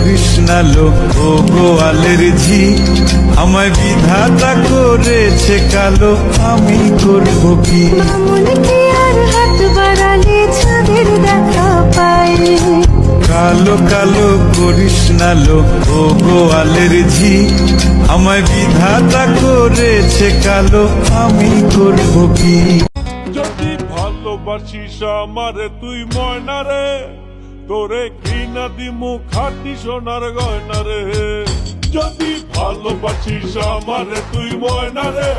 করিস না লো ও গোয়ালের ঝি, আমায় বিধাতা করেছে কালো, আমি করব কি? মনকে আর হাত বাড়ালে চাঁদের দেখা পাই। কালো কালো করিস না লো ও গোয়ালের ঝি, আমায় বিধাতা করেছে কালো, আমি করব কি? যদি ভালোবাসিস আমারে তুই ময়না রে, তোরে ঘৃণা দিমু খাটি সোনার গয়না রে। যদি ভালোবাসিস আমারে তুই ময়না রে,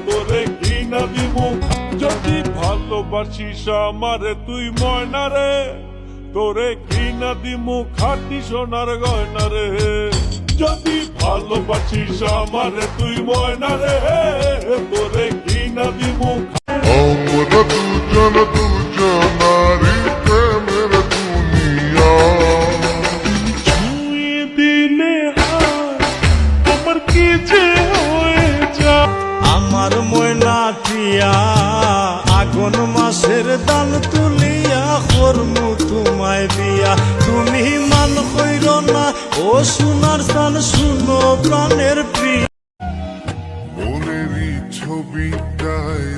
তোরে ঘৃণা দিমু। যদি ভালোবাসিস আমারে তুই ময়না রে, তোরে ঘৃণা দিমু খাটি সোনার গয়না রে। যদি ভালোবাসিস আমারে তুই ময়না রে, তোরে ঘৃণা দিমু। আমরা দুজন দুজনারি প্রেমের দুনিয়া। ছুঁয়ে দিলে আমার কি যে হয়ে যা। আমার ময়না টিয়া আগুন মাসের দান তুলিয়া করমু তোমায় দিয়া, তুমি মান কইর না ও সোনার দান, শুনো প্রাণের প্রিয়। মনেরই ছবিটায়